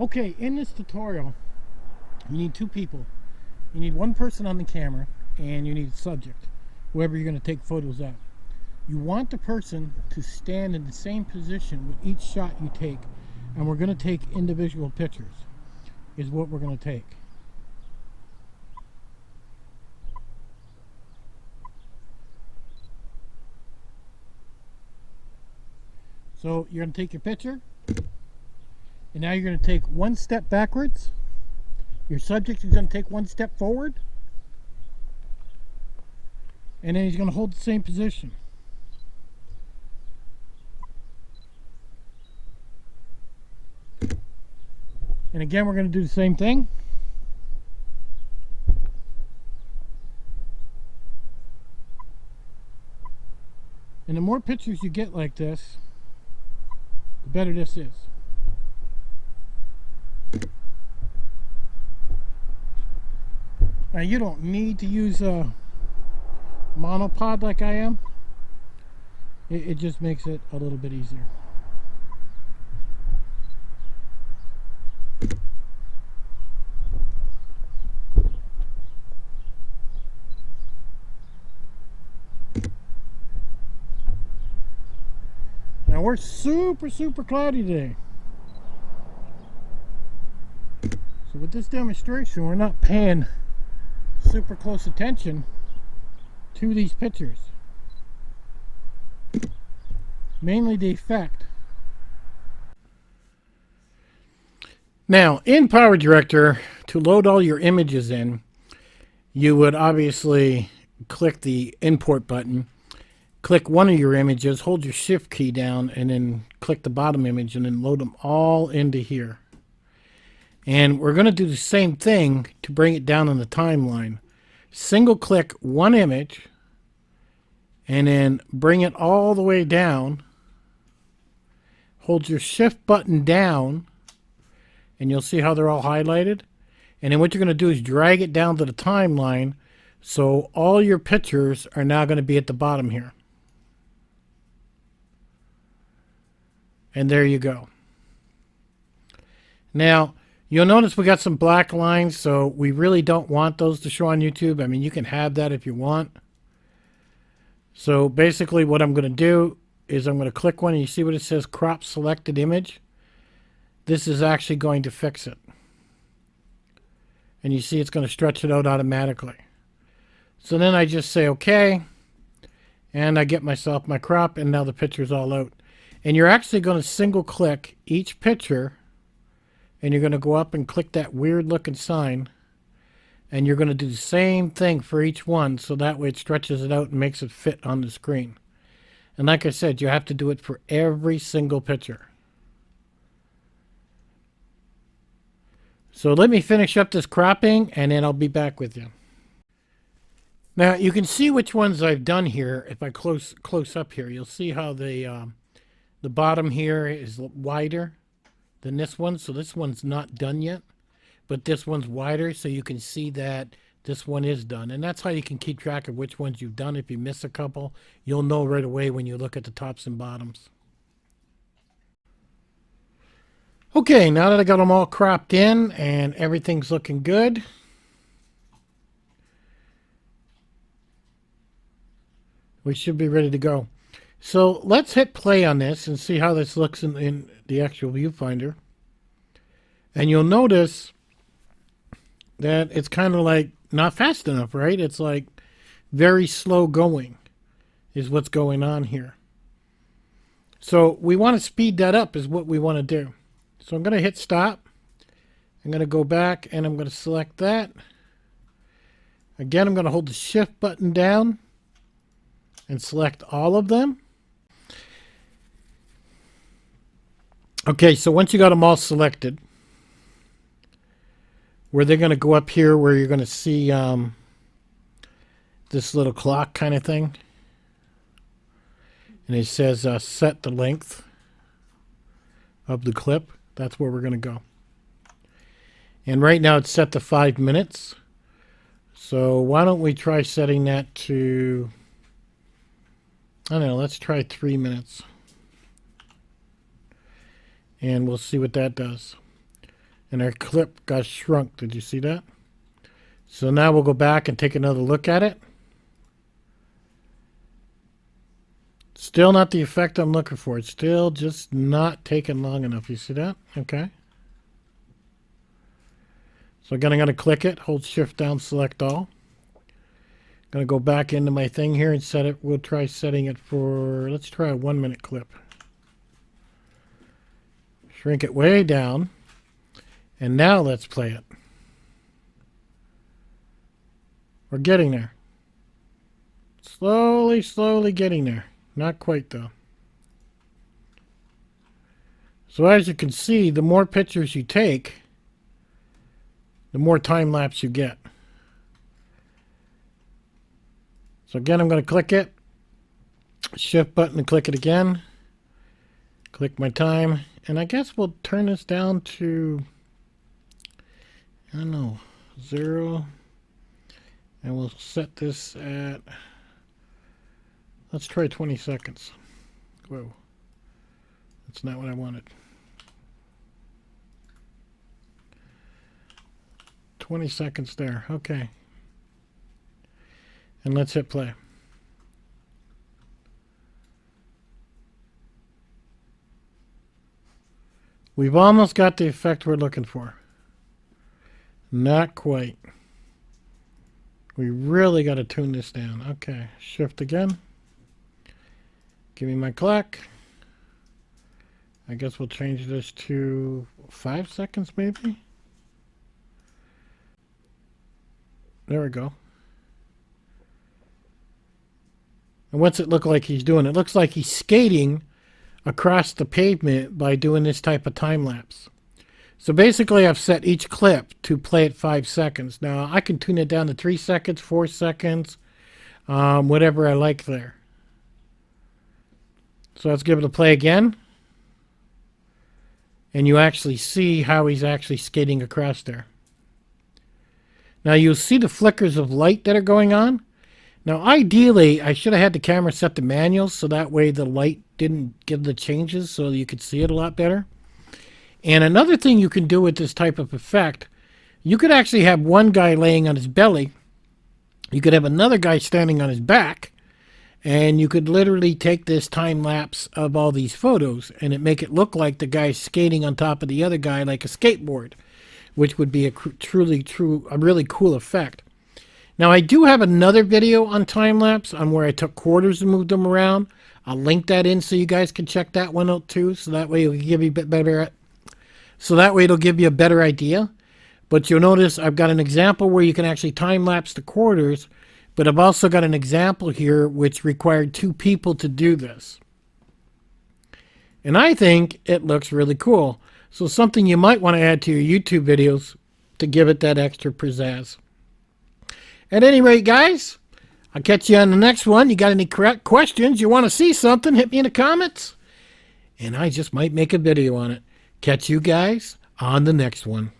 Okay, in this tutorial, you need two people. You need one person on the camera, and you need a subject, whoever you're going to take photos of. You want the person to stand in the same position with each shot you take, and we're going to take individual pictures, is what we're going to take. So you're going to take your picture, and now you're going to take one step backwards. Your subject is going to take one step forward, and then he's going to hold the same position. And again, we're going to do the same thing. And the more pictures you get like this, the better this is. Now you don't need to use a monopod like I am. It just makes it a little bit easier. Now we're super cloudy today. So with this demonstration, we're not paying super close attention to these pictures. Mainly the effect. Now, in PowerDirector, to load all your images in, you would obviously click the import button, click one of your images, hold your shift key down, and then click the bottom image, and then load them all into here. And we're going to do the same thing to bring it down on the timeline. Single click one image, and then bring it all the way down. Hold your shift button down, and you'll see how they're all highlighted. And then what you're going to do is drag it down to the timeline, so all your pictures are now going to be at the bottom here. And there you go. Now, you'll notice we got some black lines, so we really don't want those to show on YouTube. I mean, you can have that if you want. So basically what I'm going to do is I'm going to click one, and you see what it says, crop selected image. This is actually going to fix it. And you see it's going to stretch it out automatically. So then I just say okay, and I get myself my crop, and now the picture's all out. And you're actually going to single click each picture, and you're going to go up and click that weird looking sign, and you're going to do the same thing for each one, so that way it stretches it out and makes it fit on the screen. And like I said, you have to do it for every single picture. So let me finish up this cropping, and then I'll be back with you. Now you can see which ones I've done here. If I close up here, you'll see how the bottom here is wider than this one. So this one's not done yet, but this one's wider, so you can see that this one is done. And that's how you can keep track of which ones you've done. If you miss a couple, you'll know right away when you look at the tops and bottoms. Okay, now that I got them all cropped in and everything's looking good, we should be ready to go. So let's hit play on this and see how this looks in the actual viewfinder. And you'll notice that it's kind of like not fast enough, right? It's like very slow going is what's going on here. So we want to speed that up is what we want to do. So I'm going to hit stop. I'm going to go back, and I'm going to select that. Again, I'm going to hold the shift button down and select all of them. Okay, so once you got them all selected, where they're going to go up here where you're going to see this little clock kind of thing. And it says set the length of the clip. That's where we're going to go. And right now it's set to 5 minutes. So why don't we try setting that to, I don't know, let's try 3 minutes. And we'll see what that does. And our clip got shrunk. Did you see that? So now we'll go back and take another look at it. Still not the effect I'm looking for. It's still just not taking long enough. You see that? Okay. So again, I'm going to click it, hold shift down, select all. Going to go back into my thing here and set it. We'll try setting it for, let's try a 1 minute clip. Shrink it way down. And now let's play it. We're getting there. Slowly, slowly getting there. Not quite though. So as you can see, the more pictures you take, the more time lapse you get. So again, I'm going to click it. Shift button and click it again. Click my time. And I guess we'll turn this down to, I don't know, 0. And we'll set this at, let's try 20 seconds. Whoa. That's not what I wanted. 20 seconds there. Okay. And let's hit play. We've almost got the effect we're looking for. Not quite. We really got to tune this down. Okay, shift again. Give me my clock. I guess we'll change this to 5 seconds maybe. There we go. And what's it look like he's doing? It looks like he's skating across the pavement by doing this type of time lapse. So basically I've set each clip to play at 5 seconds. Now I can tune it down to 3 seconds, 4 seconds, whatever I like there. So let's give it a play again. And you actually see how he's actually skating across there. Now you'll see the flickers of light that are going on. Now ideally I should have had the camera set to manual so that way the light didn't give the changes so you could see it a lot better. And another thing you can do with this type of effect, you could actually have one guy laying on his belly. You could have another guy standing on his back. And you could literally take this time lapse of all these photos and it make it look like the guy's skating on top of the other guy like a skateboard, which would be a really cool effect. Now I do have another video on time lapse on where I took quarters and moved them around. I'll link that in so you guys can check that one out too. So that way it'll give you a bit better. So that way it'll give you a better idea. But you'll notice I've got an example where you can actually time lapse the quarters. But I've also got an example here which required 2 people to do this. And I think it looks really cool. So something you might want to add to your YouTube videos to give it that extra pizzazz. At any rate, guys, I'll catch you on the next one. You got any questions? You want to see something? Hit me in the comments. And I just might make a video on it. Catch you guys on the next one.